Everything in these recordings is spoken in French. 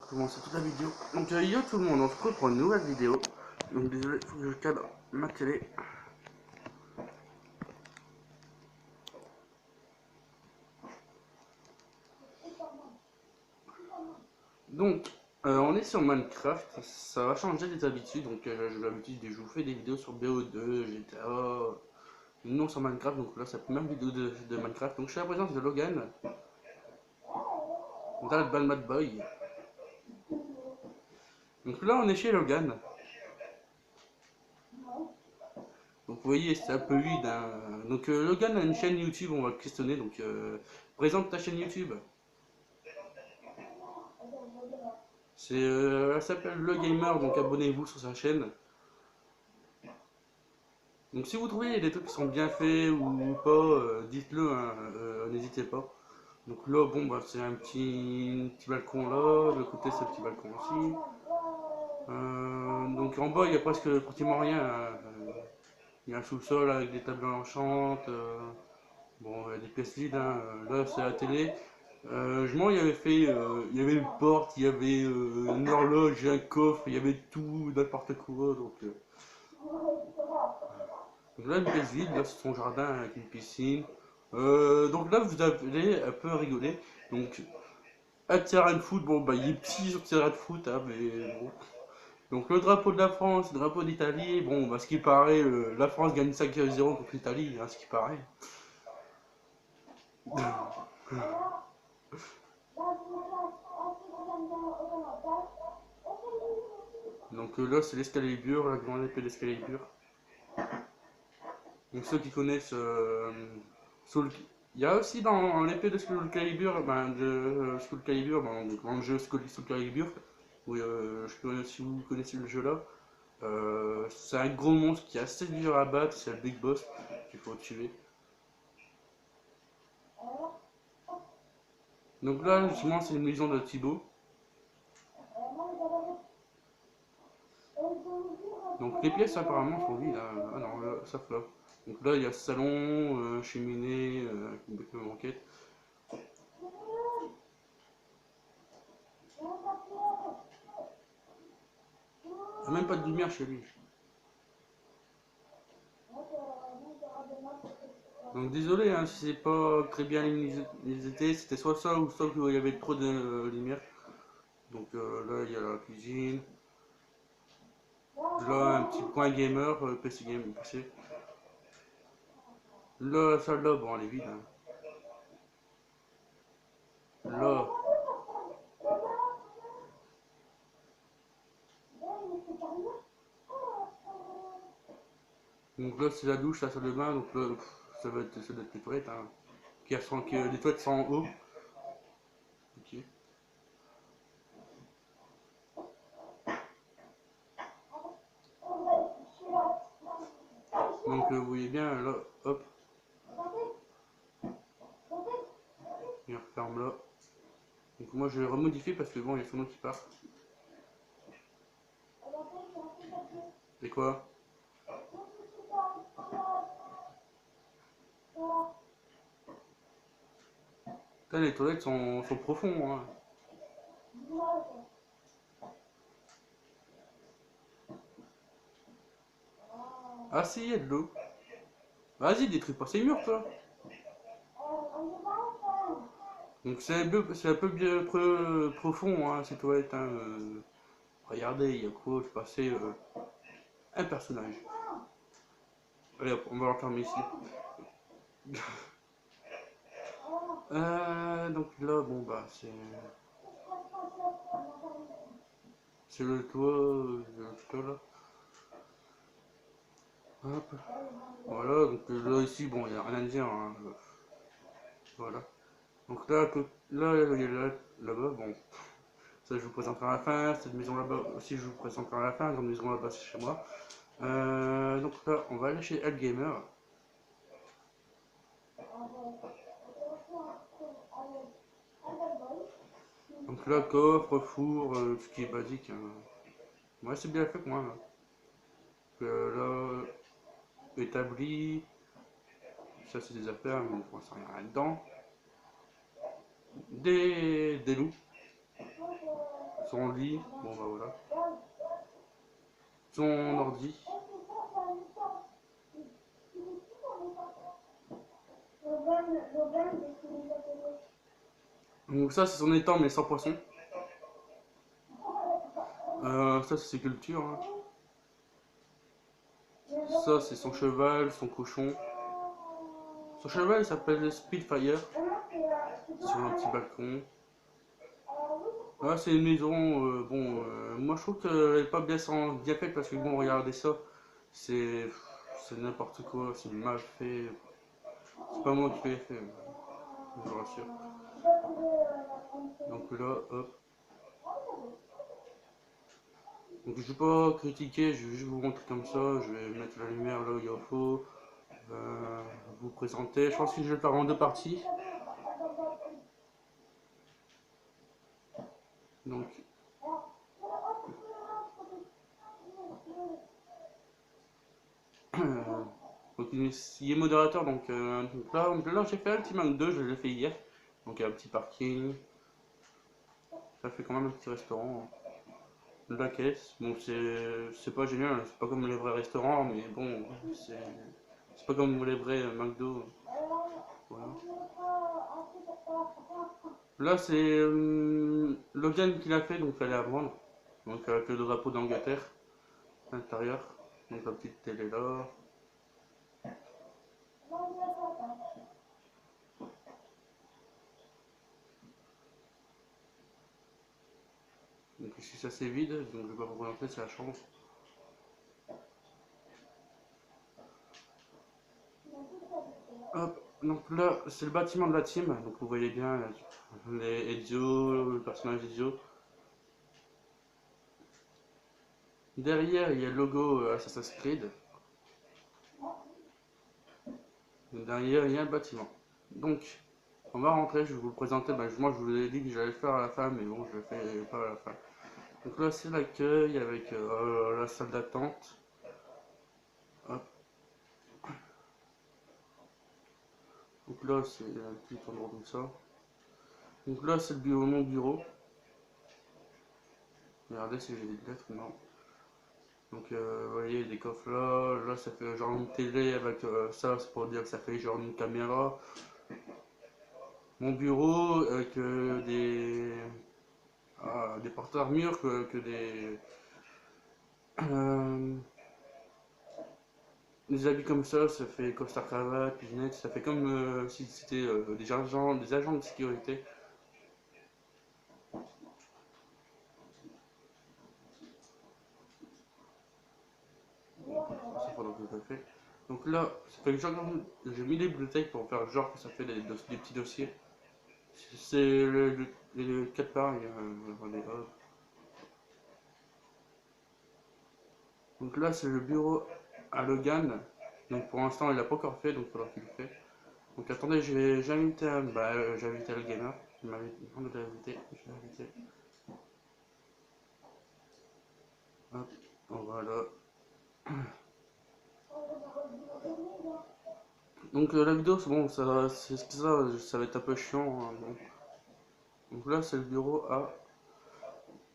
Commencer toute la vidéo. Donc yo tout le monde, on se retrouve pour une nouvelle vidéo. Donc désolé, faut que je cadre ma télé. Donc on est sur Minecraft, ça va changer des habitudes. Donc j'ai l'habitude de je vous fais des vidéos sur BO2, GTA, non sur Minecraft. Donc là c'est la première vidéo de Minecraft. Donc je suis à la présence de Logan, d'Alban Mad Boy. Donc là on est chez Logan. Donc vous voyez c'est un peu vide, hein. Donc Logan a une chaîne YouTube, on va le questionner. Donc présente ta chaîne YouTube. Elle s'appelle Le Gamer, donc abonnez-vous sur sa chaîne. Donc si vous trouvez des trucs qui sont bien faits ou pas, dites-le, hein, n'hésitez pas. Donc là, bon, bah, c'est un petit balcon là, de l'autre côté c'est un petit balcon aussi. Donc en bas, il n'y a presque pratiquement rien, hein. Il y a un sous-sol avec des tables blanchantes, bon, des pièces vides, hein. Là, c'est la télé. Il y avait fait, il y avait une porte, il y avait une horloge, un coffre, il y avait tout, n'importe quoi. Donc là, une pièce vide, là, c'est son jardin avec une piscine. Donc là, vous allez un peu rigoler. Donc, un terrain de foot, bon, bah, il est petit sur le terrain de foot, hein, mais bon. Donc, le drapeau de la France, le drapeau d'Italie, bon, bah, ce qui paraît, la France gagne 5-0 contre l'Italie, hein, ce qui paraît. Donc là, c'est l'Excalibur, la grande épée d'Excalibur. Donc, ceux qui connaissent Soul. Il y a aussi dans l'épée de Soul Calibur, ben, Soul Calibur, ben, dans le jeu Soul Calibur, où, si vous connaissez le jeu là, c'est un gros monstre qui est assez dur à battre, c'est le Big Boss qu'il faut tuer. Donc là, justement, c'est une maison de Thibaut. Donc les pièces apparemment sont vides, hein. Ah non, là, ça floppe. Donc là, il y a salon, cheminée, une banquette. Il n'y a même pas de lumière chez lui. Donc désolé hein, si c'est pas très bien limité, c'était soit ça ou soit qu'il y avait trop de lumière. Donc là il y a la cuisine, là un petit coin gamer, PC game, PC. Là la salle là, bon elle est vide, hein. Là, donc là c'est la douche, la salle de bain, donc là ça doit être les toilettes, hein. Les toilettes sont en haut. Ok. Donc vous voyez bien là, hop, il referme là. Donc moi je vais remodifier parce que bon il y a son nom qui part. C'est quoi? Putain, les toilettes sont profonds, hein. Ah si, il y a de l'eau. Vas-y, détruis pas ces murs, toi. Donc c'est un peu bien profond, hein, ces toilettes, hein. Regardez, il y a quoi de passer un personnage. Allez hop, on va l'enfermer ici. Donc là, bon bah c'est le toit là. Hop. Voilà, donc là ici, bon, il n'y a rien à dire, hein. Voilà. Donc là, il y a là-bas, bon, ça je vous présenterai à la fin. Cette maison là-bas aussi, je vous présenterai à la fin. Grande maison là-bas, c'est chez moi. Donc là, on va aller chez Gamer. Donc là, coffre, four, ce qui est basique, hein. Ouais, c'est bien fait, moi. Là, établi. Ça, c'est des affaires, mais pour l'instant, il n'y a rien dedans. Des loups. son lit, bon bah voilà, son ordi. Donc ça c'est son étang mais sans poisson. Ça c'est ses cultures. Hein. Ça c'est son cheval, son cochon. Son cheval il s'appelle Speedfire. Sur un petit balcon. Ouais, c'est une maison, bon, moi je trouve qu'elle est pas bien faite parce que bon, regardez ça, c'est c'est n'importe quoi, c'est mal fait. C'est pas moi qui l'ai fait, je vous rassure. Donc là, hop. Donc je vais pas critiquer, je vais juste vous montrer comme ça, je vais mettre la lumière là où il faut, vous présenter. Je pense que je vais le faire en deux parties. Donc, donc il est modérateur, donc là j'ai fait un petit Mac 2, je l'ai fait hier. Donc il y a un petit parking, ça fait quand même un petit restaurant. De la caisse, bon c'est pas génial, c'est pas comme les vrais restaurants, mais bon, c'est pas comme les vrais McDo. Voilà. Là c'est Logan qui l'a fait, donc fallait à vendre. Donc avec le drapeau d'Angleterre à l'intérieur. Donc la petite télé là. Donc ici ça c'est vide, donc je vais pas vous présenter, c'est la chambre. Hop, donc là c'est le bâtiment de la team, donc vous voyez bien les Ezio, le personnage Ezio. Derrière il y a le logo Assassin's Creed. Derrière il y a le bâtiment. Donc on va rentrer, je vais vous le présenter. Moi je vous ai dit que j'allais le faire à la fin, mais bon je le fais pas à la fin. Donc là c'est l'accueil avec la salle d'attente. Hop. Donc là c'est un petit endroit comme ça. Donc là c'est le bureau, mon bureau. Regardez si j'ai des lettres, non. Donc vous voyez des coffres là, là ça fait genre une télé avec ça, c'est pour dire que ça fait genre une caméra. Mon bureau avec des porte-armures que euh, des habits comme ça fait costard cravate, lunettes, ça fait comme si c'était des agents de sécurité. Ça pendant que je le fais. Donc là, ça fait genre j'ai mis des bibliothèques pour faire genre que ça fait des petits dossiers. C'est le 4 pages, regardez, hop. Donc là c'est le bureau à Logan. Donc pour l'instant il l'a pas encore fait, donc il faudra qu'il le fait. Donc attendez, j'ai invité j'ai invité le gamer. Il m'a demandé de l'inviter, je l'ai invité. Hop, voilà. Donc la vidéo, c'est bon, ça va être un peu chiant. Hein, bon. Donc là, c'est le bureau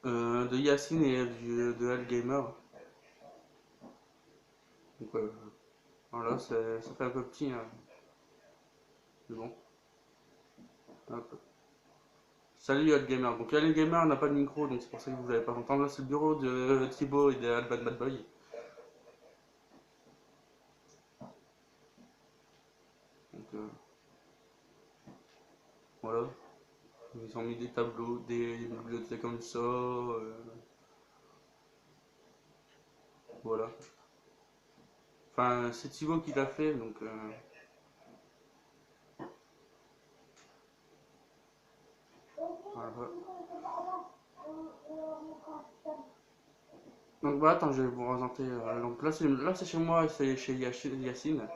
de Yacine et de Al Gamer. Donc voilà, ça fait un peu petit. Hein. Mais bon. Hop. Salut Al Gamer. Donc Al Gamer n'a pas de micro, donc c'est pour ça que vous n'allez pas entendre. Là, c'est le bureau de Thibaut et de Alban Bad Boy. Donc voilà. Ils ont mis des tableaux, des bibliothèques comme ça. Voilà. Enfin, c'est Thibaut qui l'a fait, donc. Voilà. Donc voilà, attends, je vais vous présenter. Donc là c'est chez moi, c'est chez Yacine.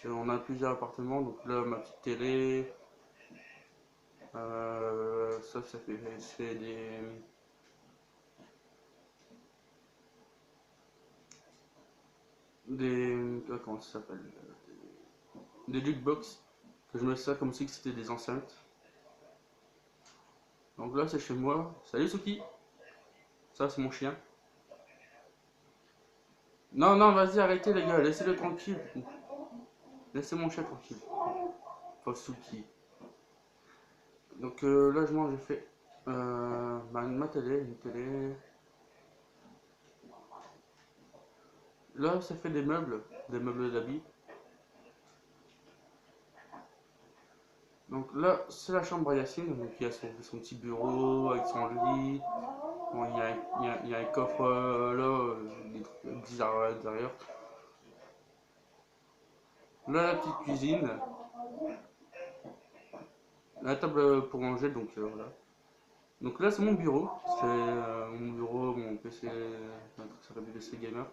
On a plusieurs appartements, donc là ma petite télé. Ça fait c'est comment ça s'appelle? Des jukebox que je me sers comme si c'était des enceintes. Donc là c'est chez moi. Salut Suki. Ça, c'est mon chien. Non, non, vas-y, arrêtez les gars, laissez-le tranquille. Laissez mon chien tranquille. Fausuki. Donc là, je mange, j'ai fait ma télé, une télé. Là, ça fait des meubles d'habits. Donc là, c'est la chambre à Yacine. Donc il y a son petit bureau avec son lit. Bon, il y a un coffre là, des trucs bizarres derrière. Là, la petite cuisine. La table pour manger, donc voilà. Donc là, c'est mon bureau. C'est mon bureau, mon PC, ça s'appelle PC Gamer.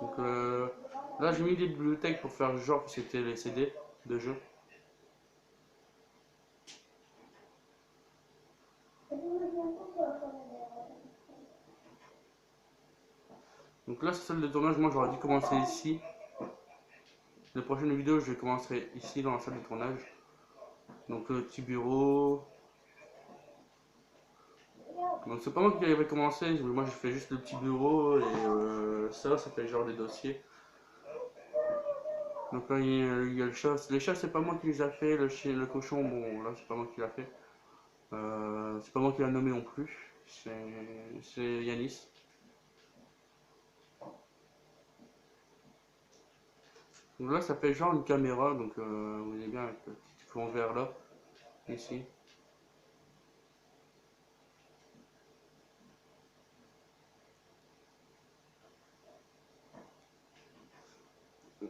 Donc là, j'ai mis des bibliothèques pour faire genre que c'était les CD de jeux. Donc là, c'est salle de tournage. Moi, j'aurais dû commencer ici. Les prochaines vidéos, je commencerai ici dans la salle de tournage. Donc le petit bureau. Donc c'est pas moi qui avais commencé. Moi, je fais juste le petit bureau et ça fait genre des dossiers. Donc là, il y a le chat. Les chats, c'est pas moi qui les a fait. Le chien, le cochon, bon, là, c'est pas moi qui l'a fait. C'est pas moi qui l'a nommé non plus. C'est Yanis. Donc là, ça fait genre une caméra. Donc vous voyez bien avec le petit fond vert là, ici.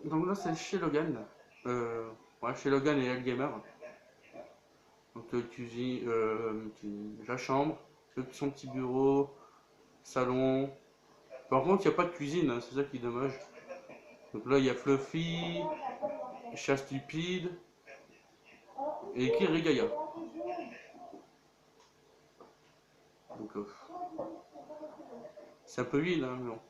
Donc là, c'est chez Logan. Ouais, chez Logan et El Gamer. Donc cuisine, la chambre, son petit bureau, salon. Par contre, il n'y a pas de cuisine, hein, c'est ça qui est dommage. Donc là, il y a Fluffy, Chat Stupide et Kirigaya. Donc c'est un peu vide, hein, mais bon.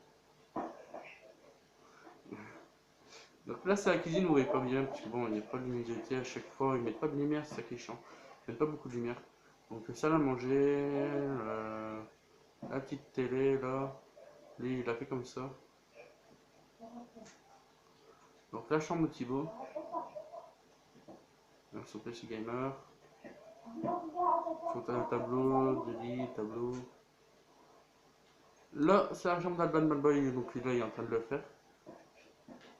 Donc là, c'est la cuisine où vous voyez pas bien, parce que bon, il n'y a pas de l'humidité à chaque fois, ils mettent pas de lumière, c'est ça qui est chiant. Ils mettent pas beaucoup de lumière. Donc salle à manger, la petite télé là, lui il a fait comme ça. Donc la chambre de Thibaut, donc son PC gamer, son tableau, de lit, tableau. Là, c'est la chambre d'Alban Malboy, donc là il est en train de le faire.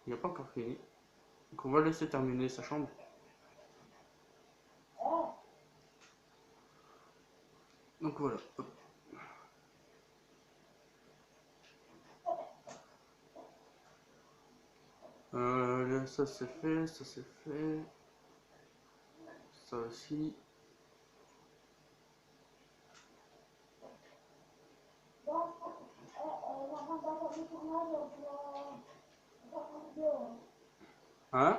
Il n'a pas encore fini. Donc on va laisser terminer sa chambre. Donc voilà. Ça c'est fait, ça c'est fait. Ça aussi. Hein?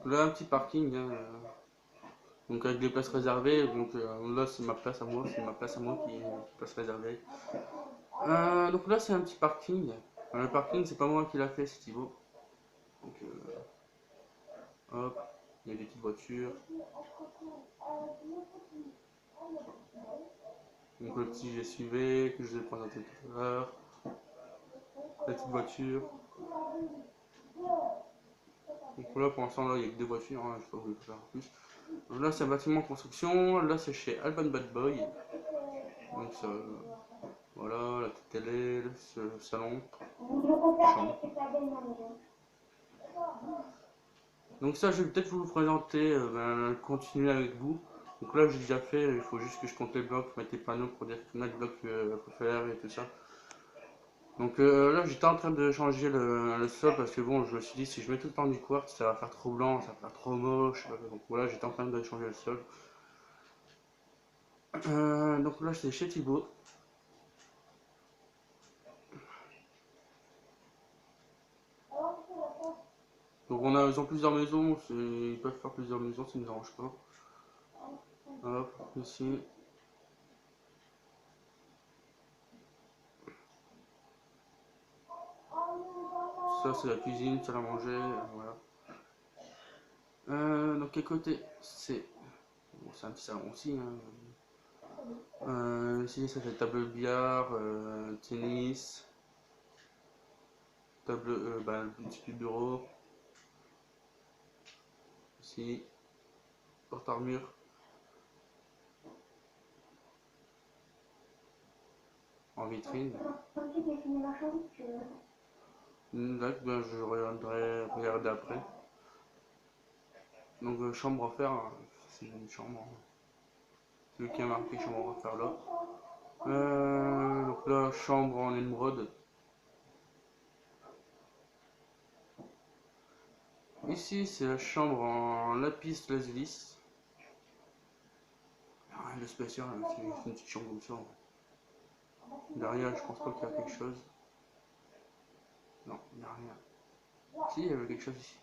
Là, un petit parking. Hein, donc avec des places réservées. Donc là, c'est ma place à moi. C'est ma place à moi qui est place réservée. Donc là, c'est un petit parking. Le parking, c'est pas moi qui l'a fait, c'est Thibaut. Donc hop, il y a des petites voitures. Donc le petit SUV que je vous ai présenté tout à l'heure. La petite voiture. Donc là pour l'instant là il n'y a que des voitures, hein, je ne sais pas vous le faire en plus. Donc là c'est un bâtiment en construction, là c'est chez Alban Bad Boy. Donc ça, voilà, la petite télé, le salon, chambre. Donc ça je vais peut-être vous présenter, continuer avec vous. Donc là j'ai déjà fait, il faut juste que je compte les blocs, mettre les panneaux pour dire combien de blocs il faut faire et tout ça. Donc là j'étais en train de changer le sol parce que bon je me suis dit si je mets tout le temps du quartz ça va faire trop blanc, ça va faire trop moche. Donc voilà j'étais en train de changer le sol. Donc là c'est chez Thibaut. Donc ils ont plusieurs maisons, ils peuvent faire plusieurs maisons, ça ne me dérange pas. Hop, ici. Ça c'est la cuisine, salle à manger, voilà. Donc à côté, c'est bon, un petit salon aussi. Hein. Ici, ça fait table de billard, tennis, table, petit bureau. Ici, porte-armure. En vitrine. Là, ben, je reviendrai regarder après. Donc chambre à faire, hein. C'est une chambre. Hein. C'est lui qui a marqué chambre à faire là. Donc là, chambre en émeraude. Ici, c'est la chambre en lapis lazuli. Rien de spécial, hein. C'est juste une petite chambre comme ça. Derrière, je pense pas qu'il y a quelque chose. Non, il n'y a rien. Si, il y avait quelque chose ici.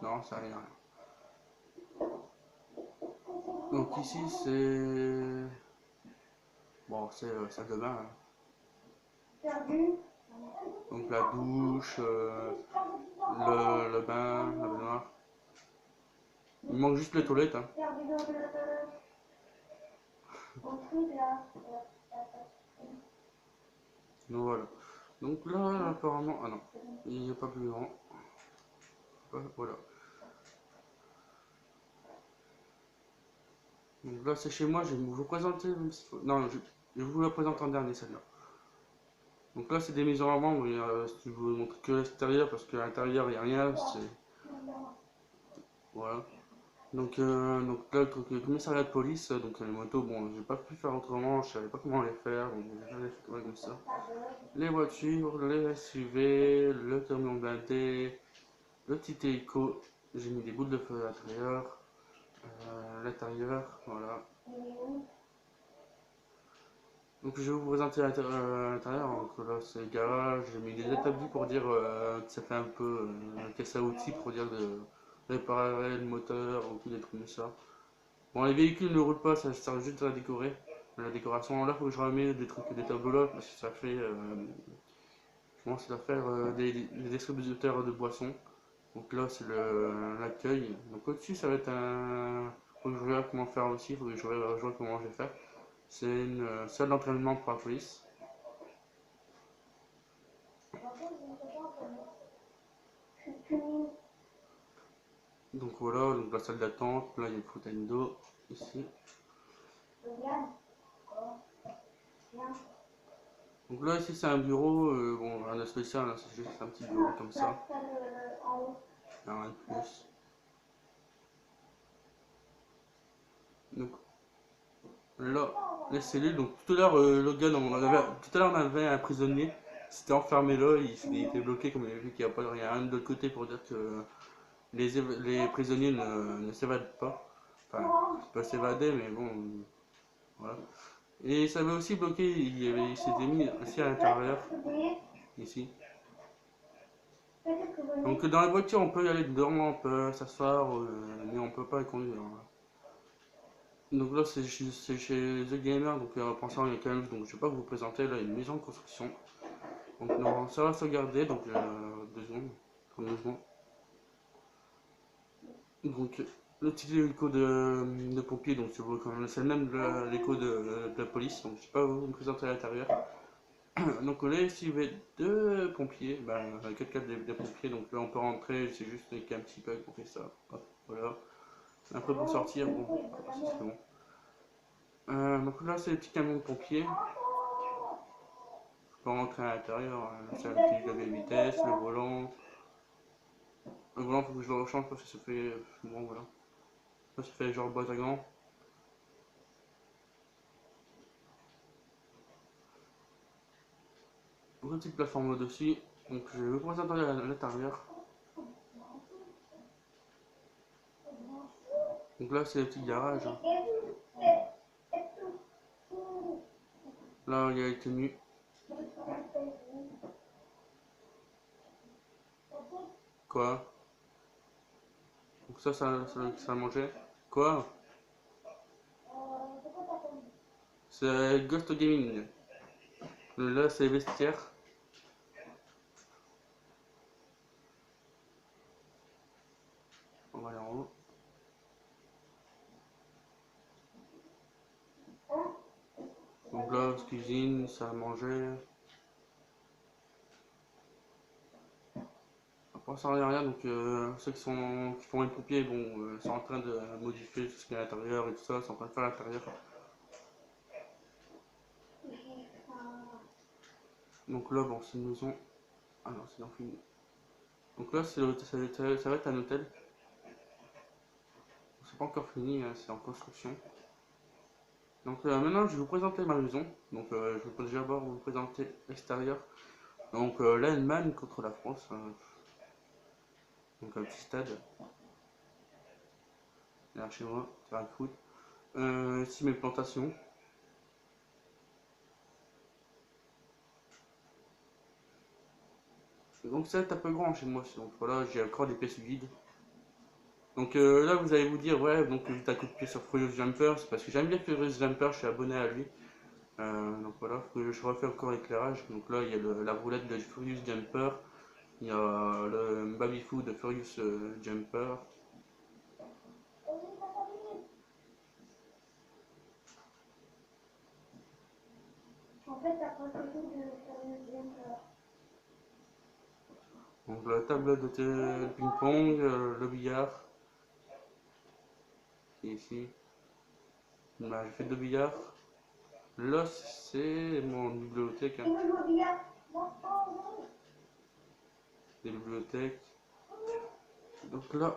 Non, ça n'a rien. Donc ici, c'est... Bon, c'est salle de bain. Hein. Donc la douche, le bain, la baignoire. Il manque juste les toilettes. Hein. Donc voilà. Donc là, apparemment... Ah non, il n'y a pas plus grand. Voilà. Donc là, c'est chez moi, je vais vous présenter... Non, je vais vous la présenter en dernier, celle-là. Donc là, c'est des maisons à vendre, mais je vous montre que l'extérieur, parce qu'à l'intérieur, il n'y a rien. Voilà. Donc là, le commissariat de police, donc les motos, bon, j'ai pas pu faire autrement, je savais pas comment les faire, donc j'ai fait comme ça. Les voitures, les SUV, le camion blindé, le petit hélico, j'ai mis des boules de feu à l'intérieur, voilà. Donc je vais vous présenter l'intérieur, donc là c'est le garage, j'ai mis des établis pour dire que ça fait un peu caisse à outils pour dire de réparer le moteur ou des trucs comme ça. Bon, les véhicules ne roulent pas, ça sert juste à la décorer. La décoration, là, il faut que je remette des trucs, des tableaux là, parce que ça fait. Comment ça va faire des distributeurs de boissons. Donc là, c'est l'accueil. Donc au-dessus, ça va être un. Faut que je regarde comment faire aussi, faut que je regarde comment je vais faire. C'est une salle d'entraînement pour la police. Donc voilà, donc la salle d'attente, là il y a une fontaine d'eau, ici. Donc là ici c'est un bureau, bon rien de spécial, hein, c'est juste un petit bureau comme ça. Rien de plus. Donc là, les cellules, donc tout à l'heure le gars, tout à l'heure on avait un prisonnier, c'était enfermé là, il était bloqué comme il avait vu qu'il n'y a pas rien de l'autre côté pour dire que les prisonniers ne s'évadent pas. Enfin, ils peuvent s'évader mais bon, voilà. Et ça avait aussi bloqué, il s'était mis aussi à l'intérieur, ici. Donc dans la voiture on peut y aller dedans, on peut s'asseoir, mais on peut pas y conduire. Hein. Donc là c'est chez The Gamer, donc pensant il y a quand même, donc je vais pas vous présenter là une maison de construction. Donc non, ça va se garder, donc 2 secondes, 32 secondes. Donc le petit hélico de pompier, donc c'est le même l'écho de la police, donc je vais pas vous me présenter à l'intérieur. Donc on est SUV de pompiers, ben, 4x4 des pompiers, donc là on peut rentrer, c'est juste avec un petit peu pour faire ça. Hop, voilà. Après pour sortir, bon, c'est bon. Donc là c'est le petit camion de pompiers. Je peux rentrer à l'intérieur, c'est le petit levier de vitesse, le volant. Le volant faut que je le rechange parce que ça fait. Bon voilà. Ça fait genre boîte à gants. Une petite plateforme au-dessus. Donc je vais vous présenter à l'intérieur. Donc là c'est le petit garage. Hein. Là il y a les tenues. Quoi? Donc ça à manger. Quoi? C'est Ghost Gaming. Là c'est les vestiaires. aller en haut. Donc là, cuisine, ça à manger. Après ça rien rien, donc ceux qui font les pompiers, bon, sont en train de modifier tout ce qui est à l'intérieur et tout ça, sont en train de faire à l'intérieur. Donc là, bon, c'est une maison. Ah non, c'est dans fini. Donc là, ça va être un hôtel. C'est pas encore fini, hein, c'est en construction. Donc maintenant, je vais vous présenter ma maison. Donc je vais d'abord vous présenter l'extérieur. Donc l'Allemagne contre la France. Donc un petit stade. Là chez moi, terrain de foot. Ici mes plantations. Donc ça va être un peu grand chez moi. Donc voilà, j'ai encore des pièces vides. Donc là vous allez vous dire ouais, donc t'as coup de pied sur Furious Jumper, c'est parce que j'aime bien Furious Jumper, je suis abonné à lui. Donc voilà, faut que je refais encore l'éclairage. Donc là il y a la roulette de Furious Jumper, il y a le baby food de Furious Jumper. En fait, t'as pas photo de Furious Jumper. Donc la table de ping-pong, le billard, qui est ici. Bah, j'ai fait 2 billards. Là c'est mon bibliothèque, hein. Tu veux jouer au billard? Des bibliothèques. Donc là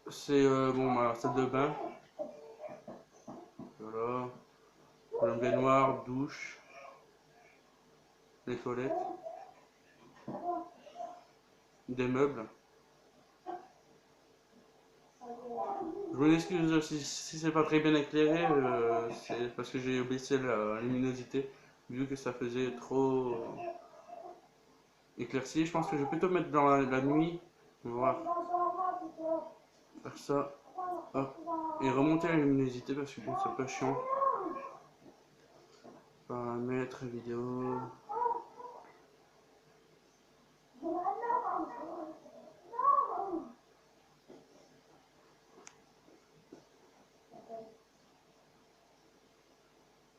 c'est bon, ma salle de bain. Voilà. Le baignoire, douche, les toilettes, des meubles. Je m'excuse si c'est pas très bien éclairé, c'est parce que j'ai baissé la luminosité, vu que ça faisait trop éclairci. Je pense que je vais plutôt mettre dans la nuit, on va voir, faire ça, hop, et remonter la luminosité parce que bon, c'est un peu chiant. Paramètres, vidéo.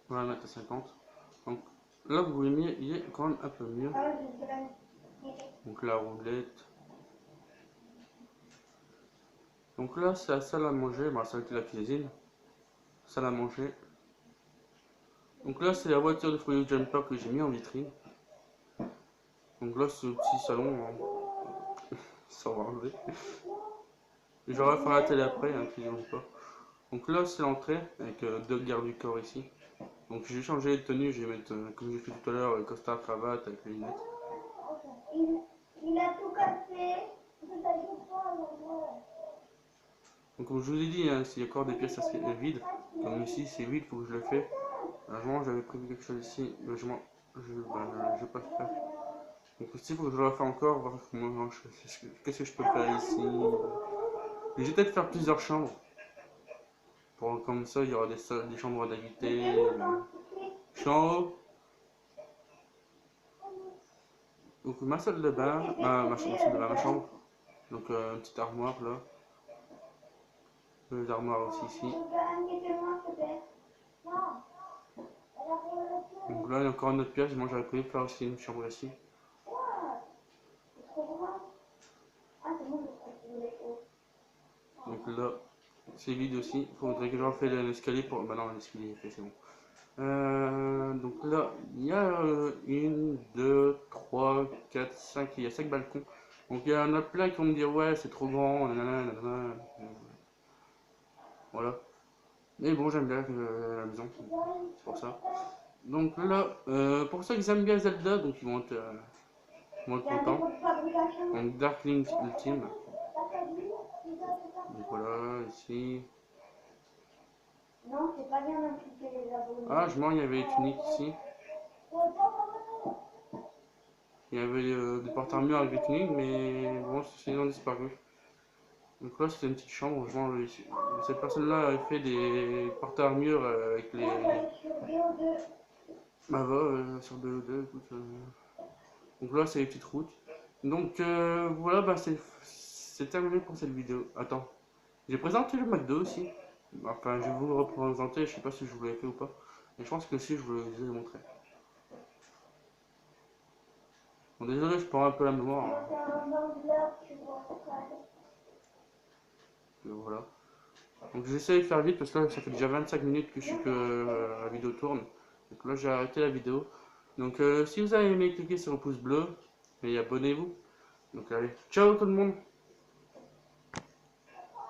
On va mettre à 50. Donc là, vous voyez, il est quand même un peu mieux. Donc la roulette. Donc là, c'est la salle à manger. Bah, ça va être la cuisine. Salle à manger. Donc là, c'est la voiture de Furious Jumper que j'ai mis en vitrine. Donc là, c'est le petit salon. Hein. Ça va enlever. J'aurai faire la télé après, hein, qui ne pas. Donc là, c'est l'entrée avec 2 gardes du corps ici. Donc j'ai changé de tenue, je vais mettre, comme j'ai fait tout à l'heure, costard, cravate avec les lunettes. Il a tout cassé. Donc comme je vous ai dit, hein, s'il y a encore des pièces assez vides, comme ici c'est vide, il faut que je le fasse. Avant j'avais prévu quelque chose ici, mais je vais pas le faire. Donc ici il faut que je le fasse encore, voir comment qu'est-ce que je peux faire ici. Et je vais peut-être faire plusieurs chambres. Comme ça il y aura des chambres d'invités. Je suis en haut. Donc ma salle de bain, ma chambre. Donc une petite armoire là. Deux armoires aussi ici. Donc là il y a encore une autre pièce, moi j'aurais prévu de faire aussi une chambre ici. Donc là c'est vide aussi, il faudrait que je refais l'escalier pour... Bah non l'escalier est fait, c'est bon. Donc là il y a 1, 2, 3, 4, 5, il y a 5 balcons. Donc il y en a plein qui vont me dire ouais c'est trop grand, nanana, nanana. Voilà. Mais bon j'aime bien la maison, c'est pour ça. Donc là, pour ceux qui aiment bien Zelda, donc ils vont être contents. Donc Darkling Ultime. Donc voilà, ici. Non, c'est pas bien d'impliquer les abonnés. Ah, je mens, il y avait les tuniques ici. Il y avait des porte-armures avec des tuniques, mais bon, ils ont disparu. Donc là, c'était une petite chambre. Cette personne-là avait fait des porte-armures avec les. Ah va, sur 2 écoute. Donc là, c'est les petites routes. Donc voilà, bah, c'est c'est terminé pour cette vidéo. Attends, j'ai présenté le McDo aussi. Enfin, je vais vous le représenter, je sais pas si je vous l'ai fait ou pas. Mais je pense que si, je vous l'ai montré. Bon, désolé, je prends un peu la mémoire. Hein. C'est un angle, tu vois. Voilà. Donc j'essaie de faire vite parce que là, ça fait déjà 25 minutes que la vidéo tourne. Donc là, j'ai arrêté la vidéo. Donc si vous avez aimé, cliquez sur le pouce bleu et abonnez-vous. Donc allez, ciao tout le monde!